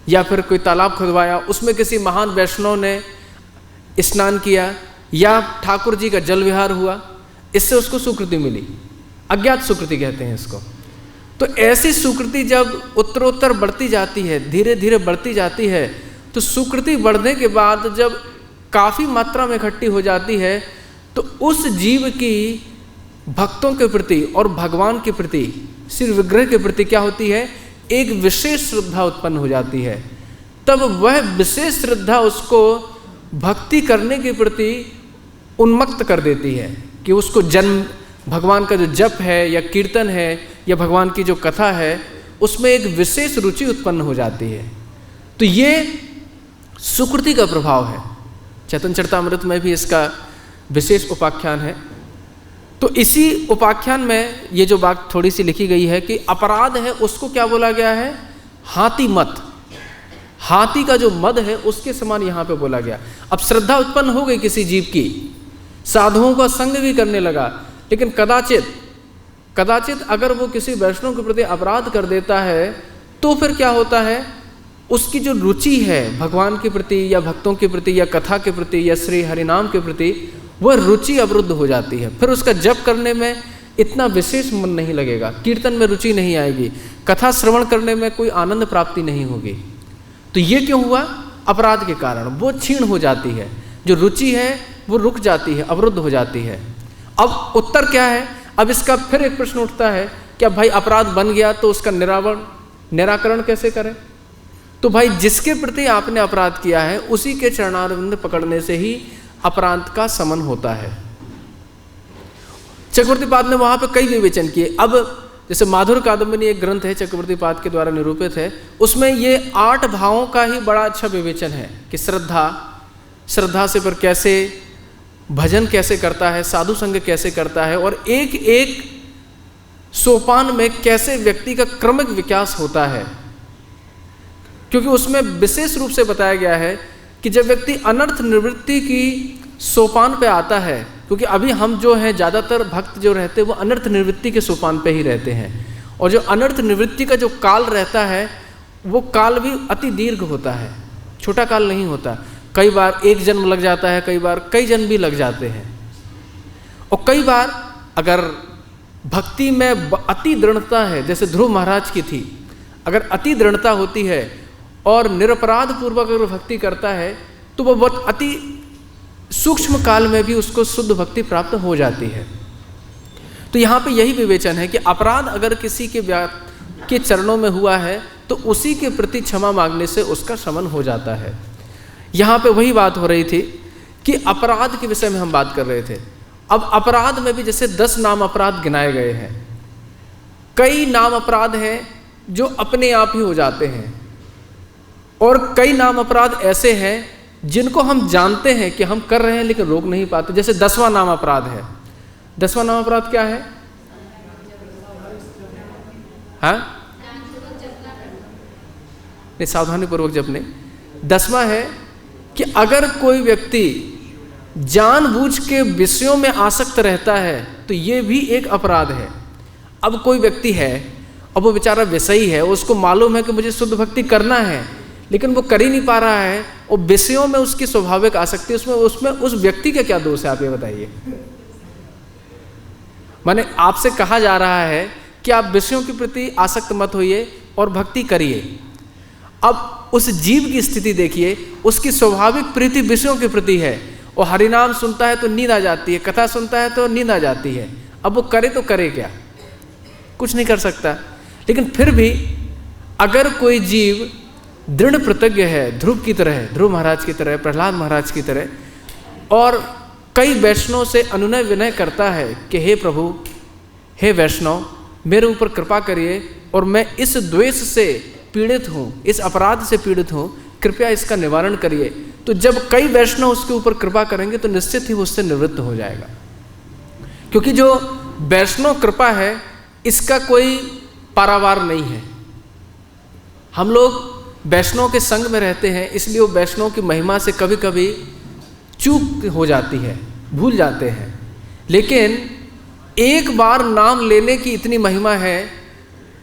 [SPEAKER 1] या फिर कोई तालाब खुदवाया, उसमें किसी महान वैष्णव ने स्नान किया या ठाकुर जी का जल विहार हुआ, इससे उसको सुकृति मिली। अज्ञात सुकृति कहते हैं इसको। तो ऐसी सुकृति जब उत्तरोत्तर बढ़ती जाती है, धीरे धीरे बढ़ती जाती है, तो सुकृति बढ़ने के बाद जब काफ़ी मात्रा में इकट्ठी हो जाती है तो उस जीव की भक्तों के प्रति और भगवान के प्रति, श्री विग्रह के प्रति क्या होती है, एक विशेष श्रद्धा उत्पन्न हो जाती है। तब वह विशेष श्रद्धा उसको भक्ति करने के प्रति उन्मत्त कर देती है कि उसको जन्म, भगवान का जो जप है या कीर्तन है या भगवान की जो कथा है, उसमें एक विशेष रुचि उत्पन्न हो जाती है। तो ये सुकृति का प्रभाव है। चैतन्य चरितामृत में भी इसका विशेष उपाख्यान है। तो इसी उपाख्यान में ये जो बात थोड़ी सी लिखी गई है कि अपराध है उसको क्या बोला गया है, हाथी मत, हाथी का जो मद है उसके समान यहाँ पे बोला गया। अब श्रद्धा उत्पन्न हो गई किसी जीव की, साधुओं का संग भी करने लगा, लेकिन कदाचित अगर वो किसी वैष्णव के प्रति अपराध कर देता है तो फिर क्या होता है, उसकी जो रुचि है भगवान के प्रति या भक्तों के प्रति या कथा के प्रति या श्री हरिनाम के प्रति, वह रुचि अवरुद्ध हो जाती है। फिर उसका जप करने में इतना विशेष मन नहीं लगेगा, कीर्तन में रुचि नहीं आएगी, कथा श्रवण करने में कोई आनंद प्राप्ति नहीं होगी। तो ये क्यों हुआ? अपराध के कारण वो क्षीण हो जाती है, जो रुचि है वो रुक जाती है, अवरुद्ध हो जाती है। अब उत्तर क्या है? अब इसका फिर एक प्रश्न उठता है, क्या भाई अपराध बन गया तो उसका निराकरण कैसे करें? तो भाई जिसके प्रति आपने अपराध किया है उसी के चरणारविंद पकड़ने से ही अपराध का शमन होता है। चक्रवर्तीपाद ने वहां पे कई विवेचन किए। अब जैसे माधुर कादम्बिनी एक ग्रंथ है, चक्रवर्तीपाद के द्वारा निरूपित है, उसमें ये 8 भावों का ही बड़ा अच्छा विवेचन है कि श्रद्धा से पर कैसे भजन कैसे करता है, साधु संग कैसे करता है, और एक एक सोपान में कैसे व्यक्ति का क्रमिक विकास होता है। क्योंकि उसमें विशेष रूप से बताया गया है कि जब व्यक्ति अनर्थ निवृत्ति की सोपान पे आता है, क्योंकि अभी हम जो हैं ज़्यादातर भक्त जो रहते हैं वो अनर्थ निवृत्ति के सोपान पे ही रहते हैं, और जो अनर्थ निवृत्ति का जो काल रहता है वो काल भी अति दीर्घ होता है, छोटा काल नहीं होता। कई बार 1 जन्म लग जाता है, कई बार कई जन्म भी लग जाते हैं। और कई बार अगर भक्ति में अति दृढ़ता है, जैसे ध्रुव महाराज की थी, अगर अति दृढ़ता होती है और निरपराध पूर्वक अगर भक्ति करता है तो वह बहुत अति सूक्ष्म काल में भी उसको शुद्ध भक्ति प्राप्त हो जाती है। तो यहाँ पे यही विवेचन है कि अपराध अगर किसी के चरणों में हुआ है तो उसी के प्रति क्षमा मांगने से उसका शमन हो जाता है। यहाँ पे वही बात हो रही थी कि अपराध के विषय में हम बात कर रहे थे। अब अपराध में भी जैसे 10 नाम अपराध गिनाए गए हैं, कई नाम अपराध हैं जो अपने आप ही हो जाते हैं, और कई नाम अपराध ऐसे हैं जिनको हम जानते हैं कि हम कर रहे हैं लेकिन रोक नहीं पाते। जैसे 10वां नाम अपराध है। 10वां नाम अपराध क्या है? हाँ, नहीं, सावधानी पूर्वक जपने। 10वां है कि अगर कोई व्यक्ति जानबूझ के विषयों में आसक्त रहता है तो ये भी एक अपराध है। अब कोई व्यक्ति है, अब वो बेचारा विषयी है, उसको मालूम है कि मुझे शुद्ध भक्ति करना है लेकिन वो कर ही नहीं पा रहा है, और विषयों में उसकी स्वाभाविक आसक्ति, उसमें उस व्यक्ति का क्या दोष है, आप ये बताइए। माने आपसे कहा जा रहा है कि आप विषयों के प्रति आसक्त मत होइए और भक्ति करिए। अब उस जीव की स्थिति देखिए, उसकी स्वाभाविक प्रीति विषयों के प्रति है, और हरिनाम सुनता है तो नींद आ जाती है, कथा सुनता है तो नींद आ जाती है। अब वो करे तो करे क्या? कुछ नहीं कर सकता। लेकिन फिर भी अगर कोई जीव दृढ़ प्रतिज्ञ है, ध्रुव की तरह, ध्रुव महाराज की तरह, प्रहलाद महाराज की तरह, और कई वैष्णव से अनुनय विनय करता है कि हे प्रभु, हे वैष्णव, मेरे ऊपर कृपा करिए और मैं इस द्वेष से पीड़ित हूँ, इस अपराध से पीड़ित हूँ, कृपया इसका निवारण करिए। तो जब कई वैष्णव उसके ऊपर कृपा करेंगे तो निश्चित ही वो उससे निवृत्त हो जाएगा। क्योंकि जो वैष्णव कृपा है इसका कोई पारावार नहीं है। हम लोग वैष्णव के संग में रहते हैं, इसलिए वो वैष्णव की महिमा से कभी कभी चूक हो जाती है, भूल जाते हैं। लेकिन एक बार नाम लेने की इतनी महिमा है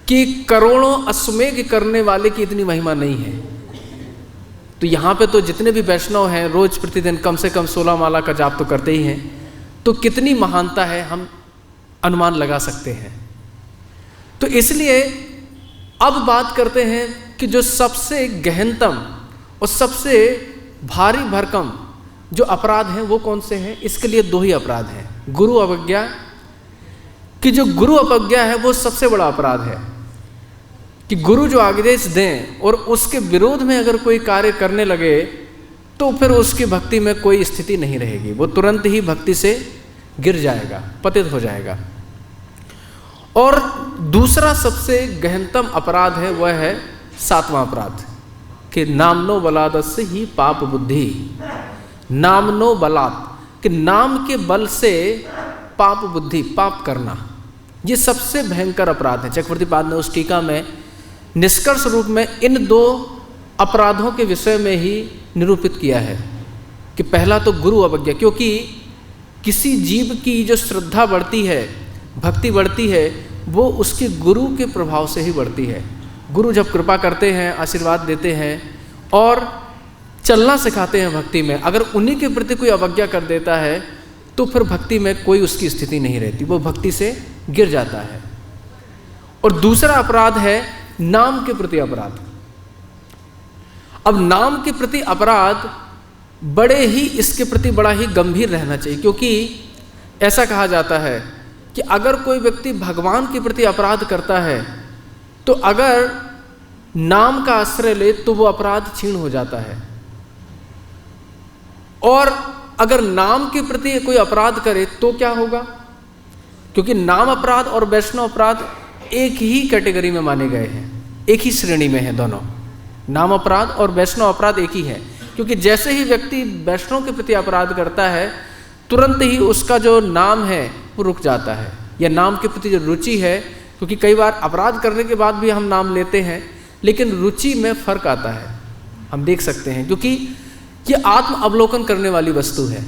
[SPEAKER 1] कि करोड़ों अश्वमेघ करने वाले की इतनी महिमा नहीं है। तो यहाँ पे तो जितने भी वैष्णव हैं रोज प्रतिदिन कम से कम 16 माला का जाप तो करते ही हैं, तो कितनी महानता है हम अनुमान लगा सकते हैं। तो इसलिए अब बात करते हैं कि जो सबसे गहनतम और सबसे भारी भरकम जो अपराध हैं वो कौन से हैं? इसके लिए 2 ही अपराध हैं। गुरु अवज्ञा, कि जो गुरु अवज्ञा है वो सबसे बड़ा अपराध है, कि गुरु जो आदेश दें और उसके विरोध में अगर कोई कार्य करने लगे तो फिर उसकी भक्ति में कोई स्थिति नहीं रहेगी, वो तुरंत ही भक्ति से गिर जाएगा, पतित हो जाएगा। और दूसरा सबसे गहनतम अपराध है वह है 7वां अपराध, कि नामनो बलादस्य ही पाप बुद्धि। नामनो बलात्, कि नाम के बल से पाप बुद्धि, पाप करना, ये सबसे भयंकर अपराध है। चक्रवर्तीपाद ने उस टीका में निष्कर्ष रूप में इन 2 अपराधों के विषय में ही निरूपित किया है कि पहला तो गुरु अवज्ञा, क्योंकि किसी जीव की जो श्रद्धा बढ़ती है, भक्ति बढ़ती है, वो उसके गुरु के प्रभाव से ही बढ़ती है। गुरु जब कृपा करते हैं, आशीर्वाद देते हैं और चलना सिखाते हैं भक्ति में, अगर उन्हीं के प्रति कोई अवज्ञा कर देता है तो फिर भक्ति में कोई उसकी स्थिति नहीं रहती, वो भक्ति से गिर जाता है। और दूसरा अपराध है नाम के प्रति अपराध। अब नाम के प्रति अपराध बड़े ही, इसके प्रति बड़ा ही गंभीर रहना चाहिए, क्योंकि ऐसा कहा जाता है कि अगर कोई व्यक्ति भगवान के प्रति अपराध करता है तो अगर नाम का आश्रय ले तो वो अपराध क्षीण हो जाता है, और अगर नाम के प्रति कोई अपराध करे तो क्या होगा, क्योंकि नाम अपराध और वैष्णव अपराध एक ही कैटेगरी में माने गए हैं, एक ही श्रेणी में है दोनों। नाम अपराध और वैष्णव अपराध एक ही है, क्योंकि जैसे ही व्यक्ति वैष्णव के प्रति अपराध करता है तुरंत ही उसका जो नाम है वो रुक जाता है, या नाम के प्रति जो रुचि है, क्योंकि कई बार अपराध करने के बाद भी हम नाम लेते हैं लेकिन रुचि में फर्क आता है, हम देख सकते हैं, क्योंकि ये आत्म अवलोकन करने वाली वस्तु है,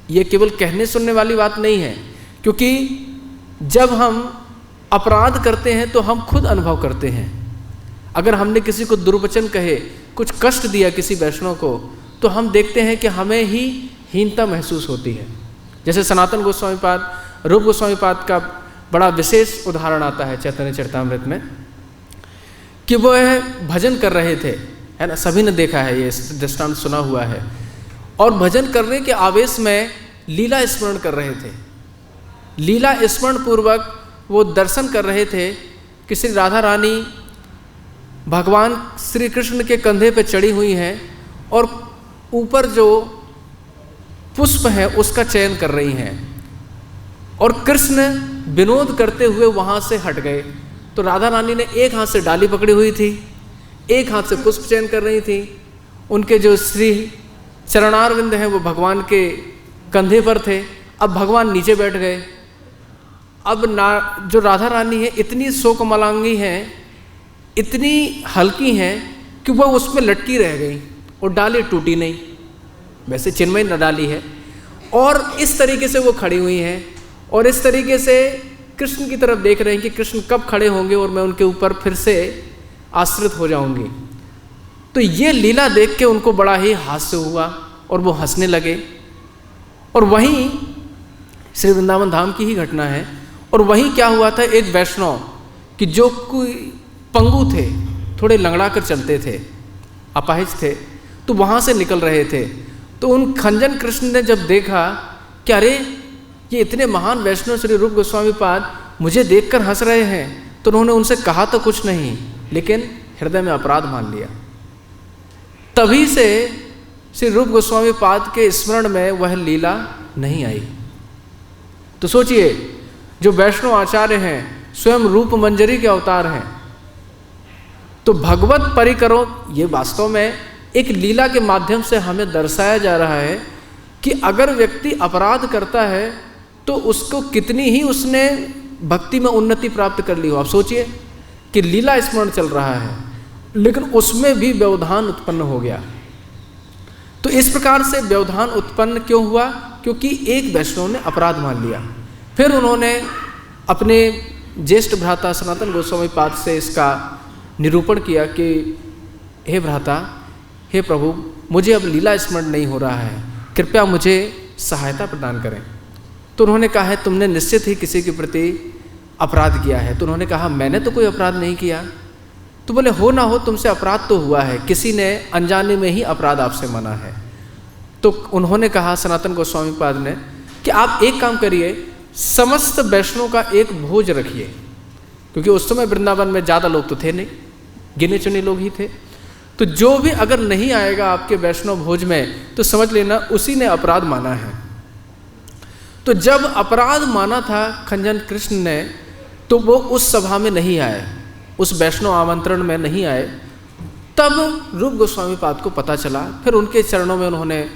[SPEAKER 1] ये केवल कहने सुनने वाली बात नहीं है। क्योंकि जब हम अपराध करते हैं तो हम खुद अनुभव करते हैं। अगर हमने किसी को दुर्वचन कहे, कुछ कष्ट दिया किसी वैष्णव को, तो हम देखते हैं कि हमें ही हीनता महसूस होती है। जैसे सनातन गोस्वामी पाद, रूप गोस्वामी पाद का बड़ा विशेष उदाहरण आता है चैतन्य चरितामृत में, कि वो भजन कर रहे थे, है ना, सभी ने देखा है, ये दृष्टांत सुना हुआ है, और भजन करने के आवेश में लीला स्मरण कर रहे थे। लीला स्मरण पूर्वक वो दर्शन कर रहे थे कि श्री राधा रानी भगवान श्री कृष्ण के कंधे पे चढ़ी हुई हैं और ऊपर जो पुष्प है उसका चयन कर रही हैं, और कृष्ण विनोद करते हुए वहाँ से हट गए। तो राधा रानी ने एक हाथ से डाली पकड़ी हुई थी, एक हाथ से पुष्प चयन कर रही थी, उनके जो श्री चरणारविंद हैं वो भगवान के कंधे पर थे। अब भगवान नीचे बैठ गए। अब जो राधा रानी है इतनी शोकमलांगी हैं, इतनी हल्की हैं कि वह उसमें लटकी रह गई और डाली टूटी नहीं, वैसे चिन्मय न डाली है, और इस तरीके से वो खड़ी हुई हैं और इस तरीके से कृष्ण की तरफ देख रहे हैं कि कृष्ण कब खड़े होंगे और मैं उनके ऊपर फिर से आश्रित हो जाऊंगी। तो ये लीला देख के उनको बड़ा ही हास्य हुआ और वो हंसने लगे। और वहीं श्री वृंदावन धाम की ही घटना है, और वहीं क्या हुआ था, एक वैष्णव कि जो कोई पंगु थे, थोड़े लंगड़ा कर चलते थे, अपाहिज थे, तो वहाँ से निकल रहे थे। तो उन खंजन कृष्ण ने जब देखा कि अरे ये इतने महान वैष्णव श्री रूप गोस्वामी पाद मुझे देखकर हंस रहे हैं, तो उन्होंने उनसे कहा तो कुछ नहीं, लेकिन हृदय में अपराध मान लिया। तभी से श्री रूप गोस्वामी पाद के स्मरण में वह लीला नहीं आई। तो सोचिए, जो वैष्णव आचार्य हैं स्वयं रूप मंजरी के अवतार हैं, तो भगवत परिकरों, ये वास्तव में एक लीला के माध्यम से हमें दर्शाया जा रहा है कि अगर व्यक्ति अपराध करता है तो उसको कितनी ही उसने भक्ति में उन्नति प्राप्त कर ली हो। आप सोचिए कि लीला स्मरण चल रहा है लेकिन उसमें भी व्यवधान उत्पन्न हो गया। तो इस प्रकार से व्यवधान उत्पन्न क्यों हुआ? क्योंकि एक वैष्णव ने अपराध मान लिया। फिर उन्होंने अपने ज्येष्ठ भ्राता सनातन गोस्वामी पाद से इसका निरूपण किया कि हे भ्राता, हे प्रभु, मुझे अब लीला स्मरण नहीं हो रहा है, कृपया मुझे सहायता प्रदान करें। तो उन्होंने कहा है तुमने निश्चित ही किसी के प्रति अपराध किया है। तो उन्होंने कहा मैंने तो कोई अपराध नहीं किया। तो बोले हो ना हो, तुमसे अपराध तो हुआ है, किसी ने अनजाने में ही अपराध आपसे माना है। तो उन्होंने कहा सनातन गोस्वामी पाद ने कि आप एक काम करिए, समस्त वैष्णव का एक भोज रखिए, क्योंकि उस समय वृंदावन में ज़्यादा लोग तो थे नहीं, गिने चुने लोग ही थे। तो जो भी अगर नहीं आएगा आपके वैष्णव भोज में तो समझ लेना उसी ने अपराध माना है। तो जब अपराध माना था खंजन कृष्ण ने, तो वो उस सभा में नहीं आए, उस वैष्णव आमंत्रण में नहीं आए। तब रूप गोस्वामी पाद को पता चला, फिर उनके चरणों में उन्होंने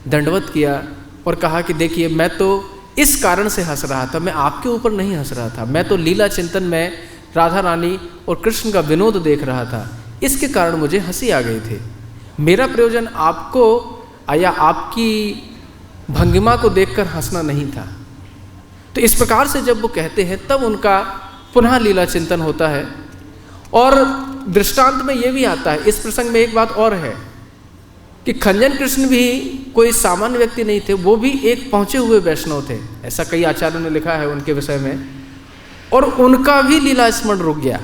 [SPEAKER 1] दंडवत किया और कहा कि देखिए, मैं तो इस कारण से हंस रहा था, मैं आपके ऊपर नहीं हंस रहा था, मैं तो लीला चिंतन में राधा रानी और कृष्ण का विनोद देख रहा था, इसके कारण मुझे हंसी आ गई थी। मेरा प्रयोजन आपको या आपकी भंगिमा को देखकर हंसना नहीं था। तो इस प्रकार से जब वो कहते हैं तब उनका पुनः लीला चिंतन होता है। और दृष्टांत में ये भी आता है, इस प्रसंग में एक बात और है कि खंजन कृष्ण भी कोई सामान्य व्यक्ति नहीं थे, वो भी एक पहुंचे हुए वैष्णव थे, ऐसा कई आचार्यों ने लिखा है उनके विषय में, और उनका भी लीला स्मरण रुक गया।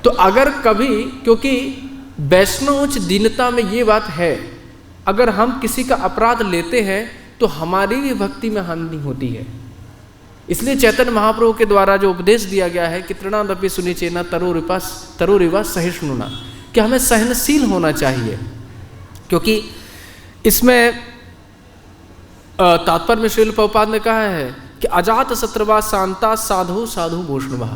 [SPEAKER 1] तो अगर कभी, क्योंकि वैष्णव दीनता में ये बात है, अगर हम किसी का अपराध लेते हैं तो हमारी भी भक्ति में हानि होती है। इसलिए चैतन्य महाप्रभु के द्वारा जो उपदेश दिया गया है कि तृणादपि सुनिचेना तरुरिवा सहिष्णुना, कि हमें सहनशील होना चाहिए, क्योंकि इसमें तात्पर्य में श्रील प्रभुपाद ने कहा है कि अजात शत्रुवा शांता साधु साधु भूषणवा,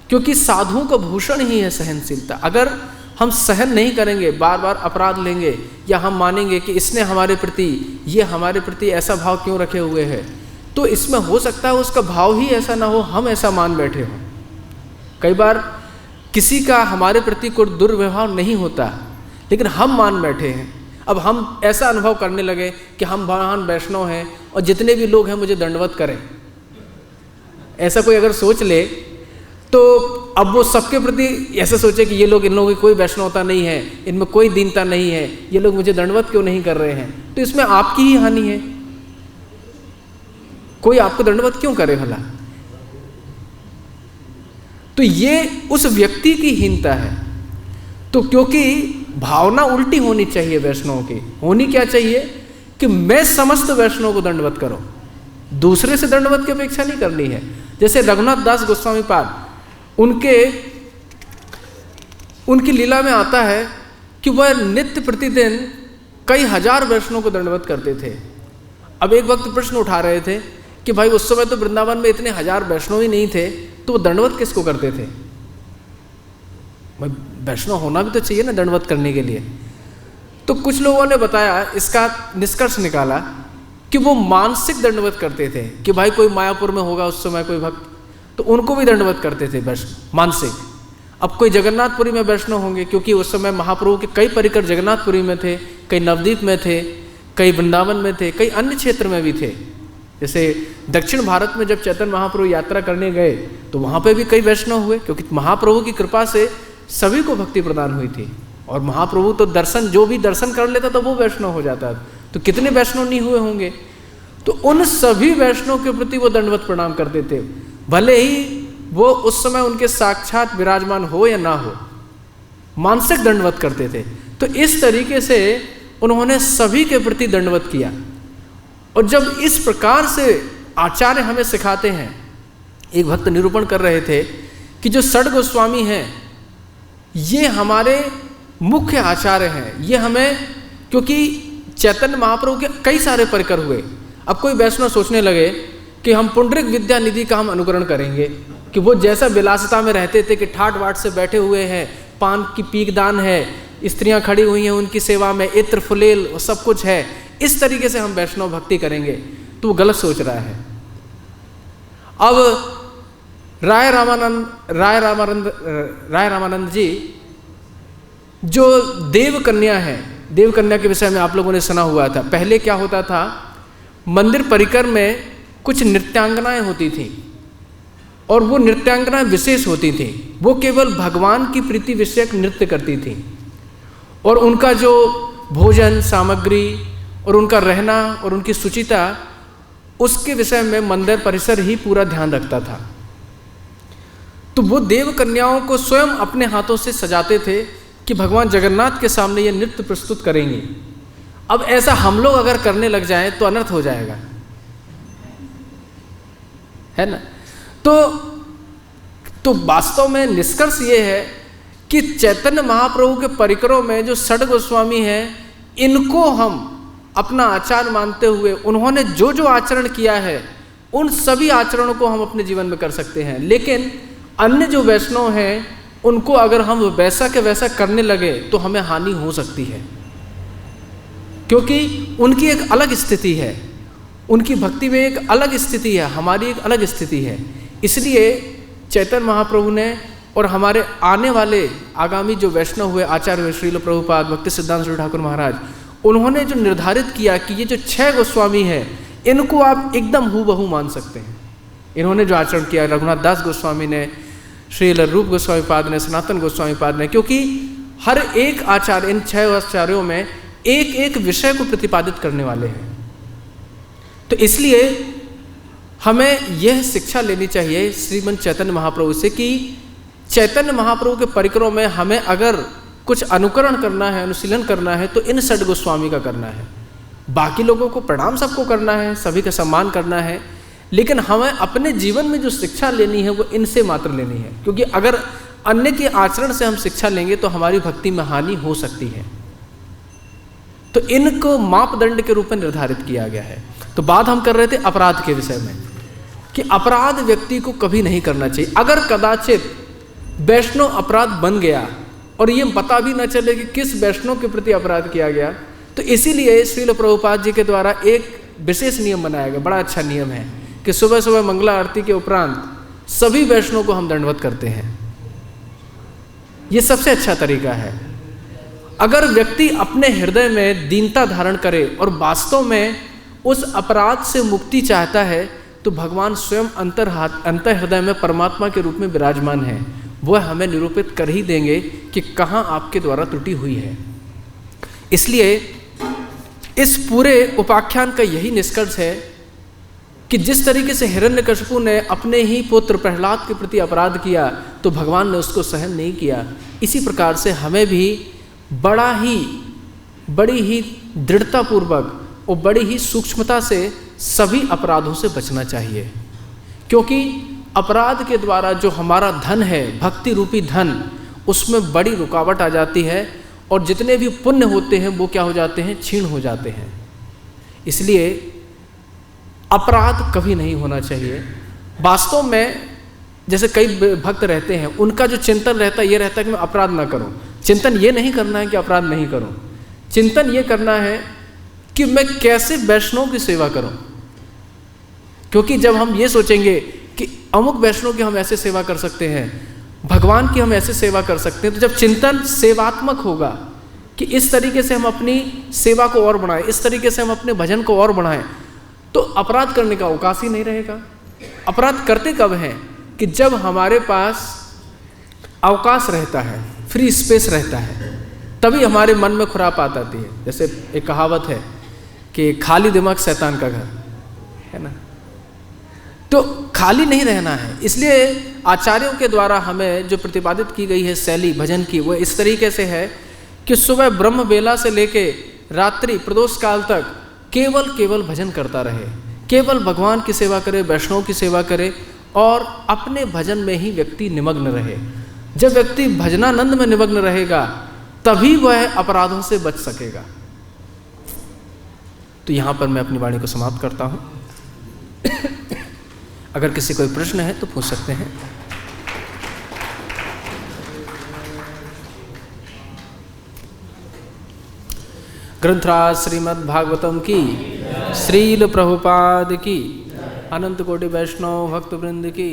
[SPEAKER 1] क्योंकि साधुओं का भूषण ही है सहनशीलता। अगर हम सहन नहीं करेंगे, बार बार अपराध लेंगे, या हम मानेंगे कि इसने हमारे प्रति, ये हमारे प्रति ऐसा भाव क्यों रखे हुए हैं, तो इसमें हो सकता है उसका भाव ही ऐसा ना हो, हम ऐसा मान बैठे हों। कई बार किसी का हमारे प्रति कोई दुर्व्यवहार नहीं होता, लेकिन हम मान बैठे हैं। अब हम ऐसा अनुभव करने लगे कि हम महान वैष्णव हैं और जितने भी लोग हैं मुझे दंडवत करें, ऐसा कोई अगर सोच ले तो अब वो सबके प्रति ऐसा सोचे कि ये लोग, इन लोगों की कोई वैष्णवता नहीं है, इनमें कोई दीनता नहीं है, ये लोग मुझे दंडवत क्यों नहीं कर रहे हैं, तो इसमें आपकी ही हानि है। कोई आपको दंडवत क्यों करे भला? तो ये उस व्यक्ति की हीनता है। तो क्योंकि भावना उल्टी होनी चाहिए वैष्णव की, होनी क्या चाहिए कि मैं समस्त वैष्णव को दंडवत करो, दूसरे से दंडवत की अपेक्षा नहीं करनी है। जैसे रघुनाथ दास गोस्वामी पाद, उनकी लीला में आता है कि वह नित्य प्रतिदिन कई हजार वैष्णव को दंडवत करते थे। अब एक वक्त प्रश्न उठा रहे थे कि भाई उस समय तो वृंदावन में इतने हजार वैष्णव ही नहीं थे, तो वो दंडवत किसको करते थे? भाई वैष्णव होना भी तो चाहिए ना दंडवत करने के लिए। तो कुछ लोगों ने बताया, इसका निष्कर्ष निकाला कि वो मानसिक दंडवत करते थे, कि भाई कोई मायापुर में होगा उस समय कोई भक्त, तो उनको भी दंडवत करते थे वैष्णव मानसिक। अब कोई जगन्नाथपुरी में वैष्णव होंगे, क्योंकि उस समय महाप्रभु के कई परिकर जगन्नाथपुरी में थे, कई नवद्वीप में थे, कई वृंदावन में थे, कई अन्य क्षेत्र में भी थे। जैसे दक्षिण भारत में जब चैतन्य महाप्रभु यात्रा करने गए तो वहाँ पे भी कई वैष्णव हुए, क्योंकि महाप्रभु की कृपा से सभी को भक्ति प्रदान हुई थी। और महाप्रभु तो दर्शन, जो भी दर्शन कर लेता था वो वैष्णव हो जाता, तो कितने वैष्णव नहीं हुए होंगे। तो उन सभी वैष्णव के प्रति वो दंडवत प्रणाम करते थे, भले ही वो उस समय उनके साक्षात विराजमान हो या ना हो, मानसिक दंडवत करते थे। तो इस तरीके से उन्होंने सभी के प्रति दंडवत किया। और जब इस प्रकार से आचार्य हमें सिखाते हैं, एक भक्त निरूपण कर रहे थे कि जो षड गोस्वामी हैं ये हमारे मुख्य आचार्य हैं, ये हमें, क्योंकि चैतन्य महाप्रभु के कई सारे परिकर हुए। अब कोई वैष्णव सोचने लगे कि हम पुंडरिक विद्यानिधि का हम अनुकरण करेंगे, कि वो जैसा विलासिता में रहते थे कि ठाट बाट से बैठे हुए हैं, पान की पीकदान है, स्त्रियां खड़ी हुई हैं उनकी सेवा में, इत्र फुलेल सब कुछ है, इस तरीके से हम वैष्णव भक्ति करेंगे, तो वो गलत सोच रहा है। अब राय रामानंद जी जो देव कन्या है, देव कन्या के विषय में आप लोगों ने सुना हुआ था। पहले क्या होता था, मंदिर परिकर में कुछ नृत्यांगनाएं होती थी, और वो नृत्यांगनाएं विशेष होती थी, वो केवल भगवान की प्रीति विषयक नृत्य करती थी, और उनका जो भोजन सामग्री और उनका रहना और उनकी शुचिता, उसके विषय में मंदिर परिसर ही पूरा ध्यान रखता था। तो वो देव कन्याओं को स्वयं अपने हाथों से सजाते थे कि भगवान जगन्नाथ के सामने ये नृत्य प्रस्तुत करेंगे। अब ऐसा हम लोग अगर करने लग जाएं तो अनर्थ हो जाएगा, है ना। तो वास्तव में निष्कर्ष ये है कि चैतन्य महाप्रभु के परिकरों में जो षड गोस्वामी हैं, इनको हम अपना आचार मानते हुए उन्होंने जो जो आचरण किया है उन सभी आचरणों को हम अपने जीवन में कर सकते हैं। लेकिन अन्य जो वैष्णव हैं उनको अगर हम वैसा के वैसा करने लगे तो हमें हानि हो सकती है, क्योंकि उनकी एक अलग स्थिति है, उनकी भक्ति में एक अलग स्थिति है, हमारी एक अलग स्थिति है। इसलिए चैतन्य महाप्रभु ने और हमारे आने वाले आगामी जो वैष्णव हुए आचार्य हुए श्रील प्रभुपाद, भक्ति सिद्धांत श्री ठाकुर महाराज, उन्होंने जो निर्धारित किया कि ये जो 6 गोस्वामी हैं इनको आप एकदम हूबहू मान सकते हैं। इन्होंने जो आचरण किया, रघुनाथ दास गोस्वामी ने श्रील रूप गोस्वामी पाद ने, सनातन गोस्वामी पाद ने, क्योंकि हर एक आचार्य, इन 6 आचार्यों में एक एक विषय को प्रतिपादित करने वाले हैं। तो इसलिए हमें यह शिक्षा लेनी चाहिए श्रीमद् चैतन्य महाप्रभु से कि चैतन्य महाप्रभु के परिकरों में हमें अगर कुछ अनुकरण करना है, अनुशीलन करना है, तो इन 6 गोस्वामी का करना है। बाकी लोगों को प्रणाम सबको करना है, सभी का सम्मान करना है, लेकिन हमें अपने जीवन में जो शिक्षा लेनी है वो इनसे मात्र लेनी है, क्योंकि अगर अन्य के आचरण से हम शिक्षा लेंगे तो हमारी भक्ति में हानि हो सकती है। तो इनको मापदंड के रूप में निर्धारित किया गया है। तो बात हम कर रहे थे अपराध के विषय में कि अपराध व्यक्ति को कभी नहीं करना चाहिए। अगर कदाचित वैष्णव अपराध बन गया और ये पता भी न चले कि किस वैष्णव के प्रति अपराध किया गया, तो इसीलिए श्रील प्रभुपाद जी के द्वारा एक विशेष नियम बनाया गया। बड़ा अच्छा नियम है कि सुबह सुबह मंगला आरती के उपरांत सभी वैष्णव को हम दंडवत करते हैं। ये सबसे अच्छा तरीका है। अगर व्यक्ति अपने हृदय में दीनता धारण करे और वास्तव में उस अपराध से मुक्ति चाहता है, तो भगवान स्वयं अंतर हृदय में परमात्मा के रूप में विराजमान है। वह हमें निरूपित कर ही देंगे कि कहाँ आपके द्वारा त्रुटि हुई है। इसलिए इस पूरे उपाख्यान का यही निष्कर्ष है कि जिस तरीके से हिरण्यकशिपु ने अपने ही पुत्र प्रहलाद के प्रति अपराध किया तो भगवान ने उसको सहन नहीं किया, इसी प्रकार से हमें भी बड़ी ही दृढ़तापूर्वक और बड़ी ही सूक्ष्मता से सभी अपराधों से बचना चाहिए। क्योंकि अपराध के द्वारा जो हमारा धन है, भक्ति रूपी धन, उसमें बड़ी रुकावट आ जाती है और जितने भी पुण्य होते हैं वो क्या हो जाते हैं, क्षीण हो जाते हैं। इसलिए अपराध कभी नहीं होना चाहिए। वास्तव में जैसे कई भक्त रहते हैं, उनका जो चिंतन रहता है ये रहता है कि मैं अपराध ना करूं। चिंतन ये नहीं करना है कि अपराध नहीं करूं, चिंतन ये करना है कि मैं कैसे वैष्णव की सेवा करूं। क्योंकि जब हम ये सोचेंगे कि अमुक वैष्णव की हम ऐसे सेवा कर सकते हैं, भगवान की हम ऐसे सेवा कर सकते हैं, तो जब चिंतन सेवात्मक होगा कि इस तरीके से हम अपनी सेवा को और बढ़ाएं, इस तरीके से हम अपने भजन को और बढ़ाएं, तो अपराध करने का अवकाश ही नहीं रहेगा। अपराध करते कब हैं कि जब हमारे पास अवकाश रहता है, फ्री स्पेस रहता है, तभी हमारे मन में खुरापात आती है। जैसे एक कहावत है कि खाली दिमाग शैतान का घर है ना, तो खाली नहीं रहना है। इसलिए आचार्यों के द्वारा हमें जो प्रतिपादित की गई है शैली भजन की, वो इस तरीके से है कि सुबह ब्रह्म बेला से लेके रात्रि प्रदोष काल तक केवल भजन करता रहे, केवल भगवान की सेवा करे, वैष्णव की सेवा करे और अपने भजन में ही व्यक्ति निमग्न रहे। जब व्यक्ति भजनानंद में निमग्न रहेगा तभी वह अपराधों से बच सकेगा। तो यहाँ पर मैं अपनी वाणी को समाप्त करता हूँ। अगर किसी कोई प्रश्न है तो पूछ सकते हैं। ग्रंथराज श्रीमद् भागवतम की, श्रील प्रभुपाद की, अनंत कोटि वैष्णव भक्त वृंद की।